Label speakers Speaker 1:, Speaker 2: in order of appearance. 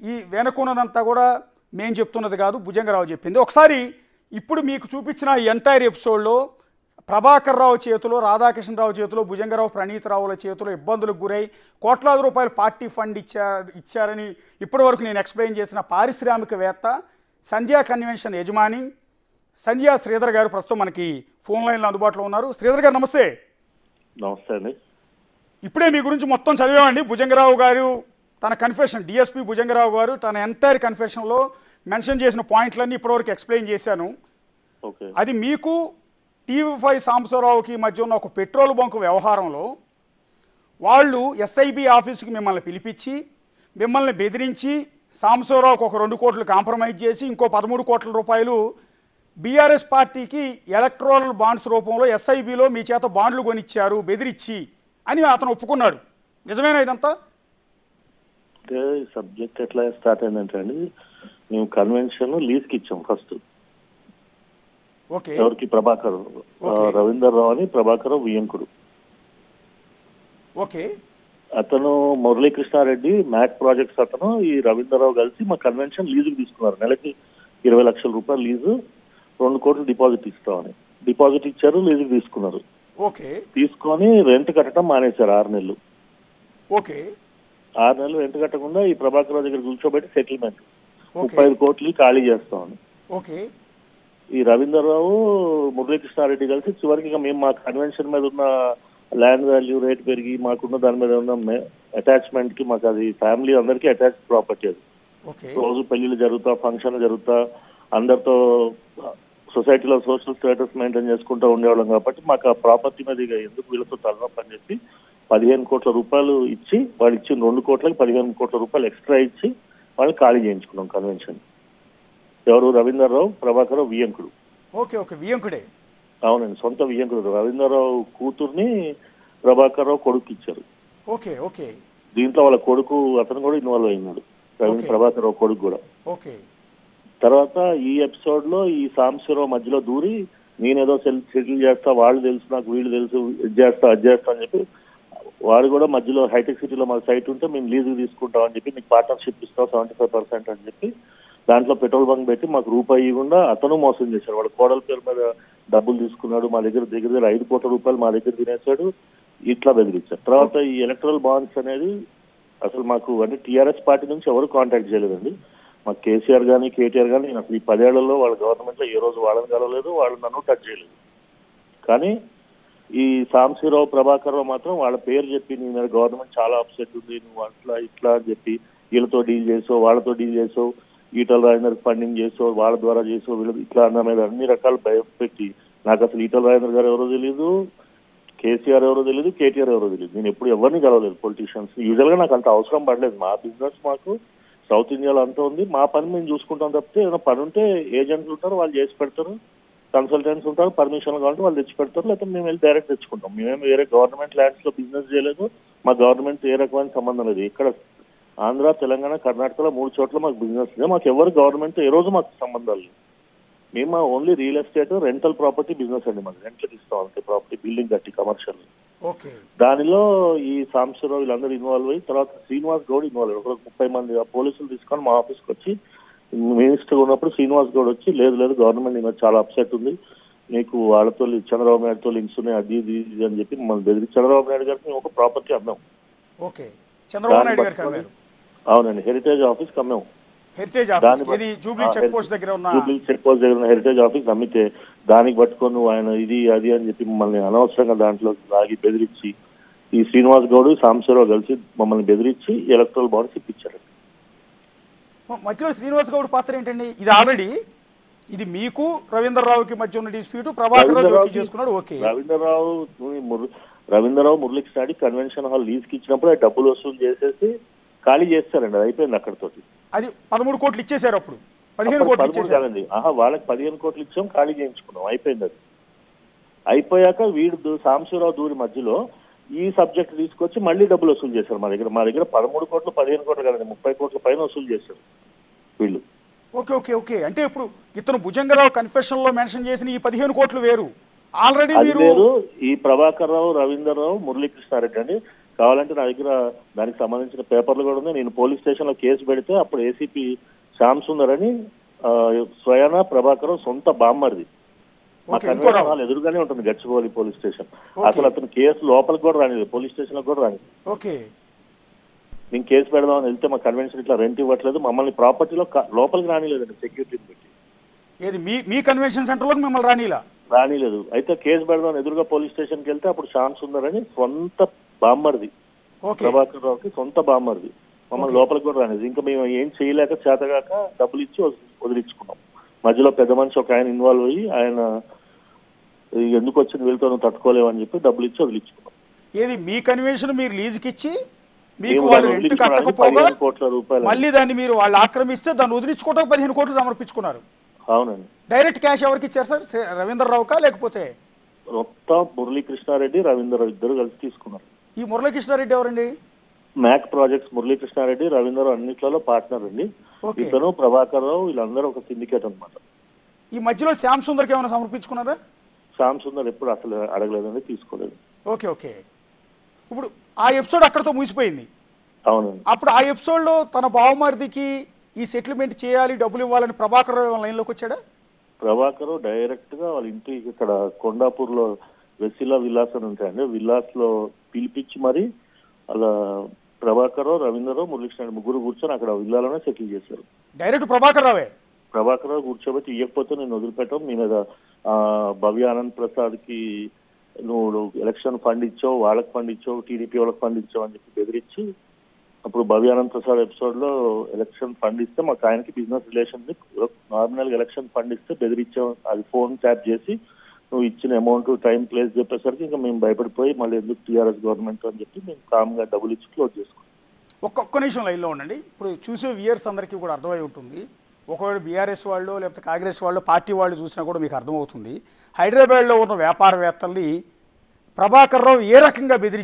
Speaker 1: ఈ వెనకున్నదంతా కూడా మేము చెప్తున్నది కాదు, భుజంగరావు చెప్పింది. ఒకసారి ఇప్పుడు మీకు చూపించిన ఈ ఎంటైర్ ఎపిసోడ్లో ప్రభాకర్ రావు చేతిలో, రాధాకృష్ణరావు చేతిలో, భుజంగరావు ప్రణీతరావుల చేతిలో ఇబ్బందులకు గురై కోట్లాది రూపాయలు పార్టీ ఫండ్ ఇచ్చారని ఇప్పటివరకు నేను ఎక్స్ప్లెయిన్ చేసిన పారిశ్రామికవేత్త, సంధ్యా కన్వెన్షన్ యజమాని సంధ్యా శ్రీధర్ గారు ప్రస్తుతం మనకి ఫోన్ లైన్లో అందుబాటులో ఉన్నారు. శ్రీధర్ గారు నమస్తే.
Speaker 2: నమస్తే అండి.
Speaker 1: ఇప్పుడే మీ గురించి మొత్తం చదివామండి. భుజంగరావు గారు తన కన్ఫెషన్, డిఎస్పీ భుజంగరావు గారు తన ఎంటైర్ కన్ఫెషన్లో మెన్షన్ చేసిన పాయింట్లన్నీ ఇప్పటివరకు ఎక్స్ప్లెయిన్ చేశాను. అది మీకు టీవీ5 సాంబశివరావుకి మధ్య ఉన్న ఒక పెట్రోల్ బంకు వ్యవహారంలో వాళ్ళు ఎస్ఐబి ఆఫీసుకి మిమ్మల్ని పిలిపించి మిమ్మల్ని బెదిరించి సాంబశివరావుకి ఒక 2 కోట్లు కాంప్రమైజ్ చేసి ఇంకో 13 కోట్ల రూపాయలు బీఆర్ఎస్ పార్టీకి ఎలక్ట్రల్ బాండ్స్ రూపంలో ఎస్ఐబిలో మీ చేత బాండ్లు కొనిచ్చారు బెదిరించి అని అతను ఒప్పుకున్నాడు. నిజమేనా ఇదంతా?
Speaker 2: అంటే సబ్జెక్ట్ ఎట్లా స్టార్ట్ అయిందంటే అండి, మేము కన్వెన్షన్ లీజ్కి ఇచ్చాం ఫస్ట్. ఎవరికి? ప్రభాకర్, రవీందర్ రావు అని ప్రభాకర్ వియంకుడు. అతను మురళీకృష్ణారెడ్డి మ్యాట్ ప్రాజెక్ట్స్ అతను ఈ రవీంద్రరావు కలిసి మా కన్వెన్షన్ లీజుకి తీసుకున్నారు. నెలకి 20 లక్షల రూపాయలు లీజు, 2 కోట్లు డిపాజిట్ ఇస్తామని. డిపాజిట్ ఇచ్చారు, లీజుకి తీసుకున్నారు. తీసుకొని రెంట్ కట్టడం మానేశారు 6 నెలలు. 6 నెలలు రెంట్ కట్టకుండా ఈ ప్రభాకర్ రావు దగ్గర కూర్చోబెట్టి సెటిల్మెంట్ 35 కోట్లు ఖాళీ చేస్తామని. ఈ రవీంద్రరావు మురళీకృష్ణారెడ్డి కలిసి చివరికి ఇక మేము మా కన్వెన్షన్ మీద ఉన్న ల్యాండ్ వాల్యూ రేట్ పెరిగి మాకున్న దాని మీద ఉన్న అటాచ్మెంట్ కి, మాకు అది ఫ్యామిలీ అందరికీ అటాచ్ ప్రాపర్టీ. అది రోజు పెళ్లిళ్ళు జరుగుతా, ఫంక్షన్ జరుగుతా, అందరితో సొసైటీలో సోషల్ స్టేటస్ మెయింటైన్ చేసుకుంటూ ఉండేవాళ్ళం కాబట్టి మాకు ఆ ప్రాపర్టీ మీద ఇక ఎందుకు వీళ్ళతో తలనొప్పి అని చెప్పి 15 కోట్ల రూపాయలు ఇచ్చి, వాళ్ళు ఇచ్చిన 2 కోట్లకి 15 కోట్ల రూపాయలు ఎక్స్ట్రా ఇచ్చి వాళ్ళని ఖాళీ చేయించుకున్నాం కన్వెన్షన్. ఎవరు? రవీంద్రరావు, ప్రభాకర్ వియంకుడు.
Speaker 1: వియంకుడే.
Speaker 2: అవునండి, సొంత వియంకుడు. రవీంద్రరావు కూతుర్ని ప్రభాకర్ రావు కొడుకు ఇచ్చారు. దీంట్లో వాళ్ళ కొడుకు అతను కూడా ఇన్వాల్వ్ అయినాడు, ప్రభాకర్ రావు కొడుకు కూడా. తర్వాత ఈ ఎపిసోడ్ లో ఈ సాంబశివరావు మధ్యలో దూరి నేనేదో సెటిల్ చేస్తా, వాళ్ళు తెలుసు నాకు, వీళ్ళు తెలుసు, ఇది చేస్తా అది చేస్తా అని చెప్పి వాడు కూడా మధ్యలో హైటెక్ సిటీలో మాకు సైట్ ఉంటే మేము లీజుకి తీసుకుంటాం అని చెప్పి, మీకు పార్ట్నర్షిప్ ఇస్తాం 75% అని చెప్పి దాంట్లో పెట్రోల్ బంక్ పెట్టి మాకు రూపాయి ఇవ్వకుండా అతను మోసం చేశాడు. వాడు కోడల పేరు మీద డబ్బులు తీసుకున్నాడు, మా దగ్గర 5 కోట్ల రూపాయలు మా దగ్గర తినేశాడు, ఇట్లా బెదిరించారు. తర్వాత ఈ ఎలక్ట్రల్ బాండ్స్ అనేది అసలు మాకు అంటే టీఆర్ఎస్ పార్టీ నుంచి ఎవరు కాంటాక్ట్ చేయలేదండి. మాకు కేసీఆర్ కానీ కేటీఆర్ కానీ అసలు ఈ 10 ఏళ్లలో వాళ్ళ గవర్నమెంట్లో ఏ రోజు వాళ్ళని కలవలేదు, వాళ్ళు నన్ను టచ్ చేయలేదు. కానీ ఈ సాంబశివరావు, ప్రభాకర్ రావు మాత్రం వాళ్ళ పేరు చెప్పి నీ మీద గవర్నమెంట్ చాలా అప్సెట్ ఉంది, నువ్వు అట్లా ఇట్లా అని చెప్పి వీళ్ళతో డీల్ చేసావు, వాళ్ళతో డీల్ చేసావు, ఈటల రాజేందర్ ఫండింగ్ చేసావు, వాళ్ళ ద్వారా చేసావు, వీళ్ళు ఇట్లా అన్న మీద అన్ని రకాలు భయపెట్టి, నాకు అసలు ఈటల రాజేందర్ గారు ఎవరో తెలియదు, కేసీఆర్ ఎవరో తెలియదు, కేటీఆర్ ఎవరో తెలియదు, నేను ఎప్పుడు ఎవరిని కలవలేదు పొలిటీషియన్స్. యూజువల్గా నాకు అంత అవసరం పడలేదు. మా బిజినెస్ మాకు సౌత్ ఇండియాలో అంతా ఉంది, మా పని మేము చూసుకుంటాం తప్పితే ఏదైనా పని ఉంటే ఏజెంట్లు ఉంటారు, వాళ్ళు చేసి పెడతారు, కన్సల్టెంట్స్ ఉంటారు, పర్మిషన్లు కావాలంటే వాళ్ళు తెచ్చి పెడతారు, లేకపోతే మేము వెళ్ళి డైరెక్ట్ తెచ్చుకుంటాం. మేమేమి వేరే గవర్నమెంట్ ల్యాండ్స్ లో బిజినెస్ చేయలేదు, మా గవర్నమెంట్ ఏ రకమైన సంబంధం లేదు. ఇక్కడ ఆంధ్ర, తెలంగాణ, కర్ణాటకలో 3 చోట్ల మాకు బిజినెస్ లేదు. మాకు ఎవరు గవర్నమెంట్ ఏ రోజు మాకు సంబంధాలు లేవు. మేము only real estate, rental property business అండి. మాకు రెంట్లకు ఇస్తాం అంతే, ప్రాపర్టీ బిల్డింగ్ కట్టి కమర్షియల్. దానిలో ఈ సాంబశివరావు వీళ్ళందరూ ఇన్వాల్వ్ అయ్యి తర్వాత శ్రీనివాస్ గౌడ్ ఇన్వాల్వ్ అయ్యారు. ఒక 30 మంది పోలీసులు తీసుకొని మా ఆఫీస్కి వచ్చి, మినిస్టర్ ఉన్నప్పుడు శ్రీనివాస్ గౌడ్ వచ్చి లేదు గవర్నమెంట్ ఇంకా చాలా అప్సెట్ ఉంది, నీకు వాళ్ళతో చంద్రబాబు నాయుడుతో లింక్స్ ఉన్నాయి, అది ఇది అని చెప్పి మమ్మల్ని బెదిరి చంద్రబాబు నాయుడు గారికి మేము ఒక ప్రాపర్టీ అమ్మాం. అవునండి, హెరిటేజ్ ఆఫీస్ అమ్మాము. జూబ్లీ చెక్ పోస్ట్ దగ్గర ఉన్న హెరిటేజ్ ఆఫీస్ అమ్మితే దానికి పట్టుకొని ఆయన ఇది అది అని చెప్పి మమ్మల్ని అనవసరంగా దాంట్లో లాగి బెదిరించి ఈ శ్రీనివాస్ గౌడ్, సాంబశివరావు కలిసి మమ్మల్ని బెదిరించి ఎలక్ట్రల్ బాండ్స్ ఇప్పించారు.
Speaker 1: మధ్యలో శ్రీనివాస్ గౌడ్ పాత్ర ఏంటండి? ఇది ఆల్రెడీ ఇది మీకు రవీంద్రరావుకి మధ్య ఉన్న డిస్ప్యూట్, ప్రభాకర్ రావు చేసుకున్నాడు.
Speaker 2: రవీంద్రరావు మురళీకృష్ణ కన్వెన్షన్ హాల్ లీజ్కి ఇచ్చినప్పుడు డబ్బులు వసూలు చేసేసి ఖాళీ చేస్తారండి. అది అయిపోయింది అక్కడతోటి.
Speaker 1: అది 13 కోట్లు ఇచ్చేసారు. అప్పుడు 15 కోట్లు
Speaker 2: ఇచ్చేసారండి. వాళ్ళకి 15 కోట్లు ఇచ్చాం, ఖాళీ చేయించుకున్నాం, అయిపోయింది. అది అయిపోయాక వీడు సాంబశివరావు దూరి మధ్యలో ఈ సబ్జెక్ట్ తీసుకొచ్చి మళ్ళీ డబ్బులు వసూలు చేశారు మా దగ్గర. 13 కోట్లు 15 కోట్లు కదండి, 30 కోట్ల పైన వసూలు చేశారు వీళ్ళు.
Speaker 1: అంటే ఇప్పుడు ఇతను భుజంగరావు కన్ఫెషన్ లో మెన్షన్ చేసిన ఈ 15 కోట్లు వేరు. ఆల్రెడీ
Speaker 2: ఈ ప్రభాకర్ రావు, రవీంద్రరావు, మురళీకృష్ణారెడ్డి అండి కావాలంటే నా దగ్గర దానికి సంబంధించిన పేపర్లు కూడా ఉన్నాయి. నేను పోలీస్ స్టేషన్ లో కేసు పెడితే అప్పుడు ఏసీపీ శ్యామ్ సుందర్ అని స్వయాన ప్రభాకర్ సొంత బామ్మర్ది మా కన్వీనర్ వాళ్ళు ఎదురుగానే ఉంటుంది గచ్చిబౌలి పోలీస్ స్టేషన్. అసలు అతను కేసు లోపలికి కూడా రానిలేదు, పోలీస్ స్టేషన్ లో కూడా రానిలేదు. నేను కేసు పెడదామని వెళ్తే మా కన్వెన్షన్ ఇట్లా రెంట్ ఇవ్వట్లేదు, మమ్మల్ని ప్రాపర్టీలో లోపలికి రానిలేదండి సెక్యూరిటీని పెట్టి.
Speaker 1: ఏది మీ కన్వెన్షన్ సెంటర్లో మిమ్మల్ని
Speaker 2: రానిలేదు. అయితే కేసు పెడదామని ఎదురుగా పోలీస్ స్టేషన్కి వెళ్తే అప్పుడు శ్యామ్ సుందర్ అని సొంత బామ్మర్ది ప్రభాకర్ రావుకి సొంత బామ్మర్ది మమ్మల్ని లోపలికి కూడా రానిది. ఇంకా మేము ఏం చేయలేక చేతగాక డబ్బులు ఇచ్చి వదిలించుకున్నాం. మధ్యలో పెద్ద మనిషి ఒక ఆయన ఇన్వాల్వ్ అయ్యి ఆయన ఎందుకు వచ్చింది వీళ్ళతో నువ్వు తట్టుకోలేవని చెప్పి డబ్బులు ఇచ్చి వదిలించుకున్నాం.
Speaker 1: ఏది మీ కన్వెన్షన్ మీరు లీజుకి ఇచ్చి మీకు వాళ్ళు రెంట్ కట్టకపోగా
Speaker 2: 15 కోట్ల రూపాయలు
Speaker 1: మళ్ళీ దాన్ని మీరు వాళ్ళు ఆక్రమిస్తే దాన్ని వదిలించుకోవడానికి 15 కోట్లు సమర్పించుకున్నారు.
Speaker 2: అవునండి.
Speaker 1: డైరెక్ట్ క్యాష్ ఎవరికి ఇచ్చారు సార్? రవీంద్రరావుకా లేకపోతే?
Speaker 2: మొత్తం మురళీకృష్ణారెడ్డి రవీంద్రరావు ఇద్దరు కలిసి తీసుకున్నారు.
Speaker 1: ఈ మురళీకృష్ణారెడ్డి ఎవరండి?
Speaker 2: మ్యాక్ ప్రాజెక్ట్స్ మురళీకృష్ణారెడ్డి రవీంద్రరావు అన్నిట్లలో పార్ట్నర్ అండి. ఇతను ప్రభాకర్ రావు వీళ్ళందరూ ఒక సిండికేట్ అనమాట.
Speaker 1: ఈ మధ్యలో శ్యామ్ సుందర్కి ఏమైనా సమర్పించుకున్నారా?
Speaker 2: శ్యామ్ సుందర్ ఎప్పుడు అసలు అడగలేదండి, తీసుకోలేదు.
Speaker 1: ఓకే. ఇప్పుడు ఆ ఎపిసోడ్ అక్కడతో ముగిసిపోయింది.
Speaker 2: అవునండి.
Speaker 1: అప్పుడు ఆ ఎపిసోడ్లో తన బావమరిదికి ఈ సెటిల్మెంట్ చేయాలి, డబ్బులు ఇవ్వాలని ప్రభాకర్ రావు లైన్లోకి వచ్చాడా?
Speaker 2: ప్రభాకర్ డైరెక్ట్ గా వాళ్ళ ఇంటికి ఇక్కడ కొండాపూర్ లో వెసిలా విల్లాస్ అని ఉంటాయండి, విల్లాస్ లో పిలిపించి మరి అలా ప్రభాకర్ రవీంద్రరావు మురళీకృష్ణ ముగ్గురు కూర్చొని అక్కడ విల్లాలోనే సెటిల్ చేశారు.
Speaker 1: డైరెక్ట్ ప్రభాకర్ రావు
Speaker 2: కూర్చోబెట్టి ఇవ్వకపోతే నేను వదిలిపెట్టాం, మీ మీద భవ్య ఆనంద్ ప్రసాద్ కి నువ్వు ఎలక్షన్ ఫండ్ ఇచ్చావు, వాళ్ళకి ఫండ్ ఇచ్చావు, టీడీపీ వాళ్ళకి ఫండ్ ఇచ్చావు అని చెప్పి బెదిరించి అప్పుడు భవ్య ఆనంద్ ప్రసాద్ ఎపిసోడ్ లో ఎలక్షన్ ఫండ్ ఇస్తే మాకు ఆయనకి బిజినెస్ రిలేషన్ నార్మల్ గా ఎలక్షన్ ఫండ్ ఇస్తే బెదిరించాం. అది ఫోన్ ట్యాప్ చేసి నువ్వు ఇచ్చిన అమౌంట్ టైం ప్లేస్ చెప్పేసరికి ఇంకా మేము భయపడిపోయి మళ్ళీ ఎందుకు టీఆర్ఎస్ గవర్నమెంట్ అని చెప్పి మేము కామ్గా డబ్బులు ఇచ్చి క్లోజ్ చేసుకున్నాం.
Speaker 1: ఒక్క నిమిషం లైన్లో ఉండండి. ఇప్పుడు చూసే వ్యూయర్స్ అందరికీ కూడా అర్థమై ఉంటుంది. ఒకవేళ బీఆర్ఎస్ వాళ్ళు లేకపోతే కాంగ్రెస్ వాళ్ళు పార్టీ వాళ్ళు చూసినా కూడా మీకు అర్థమవుతుంది. హైదరాబాద్లో ఉన్న వ్యాపారవేత్తల్ని ప్రభాకర్ రావు ఏ రకంగా బెదిరించి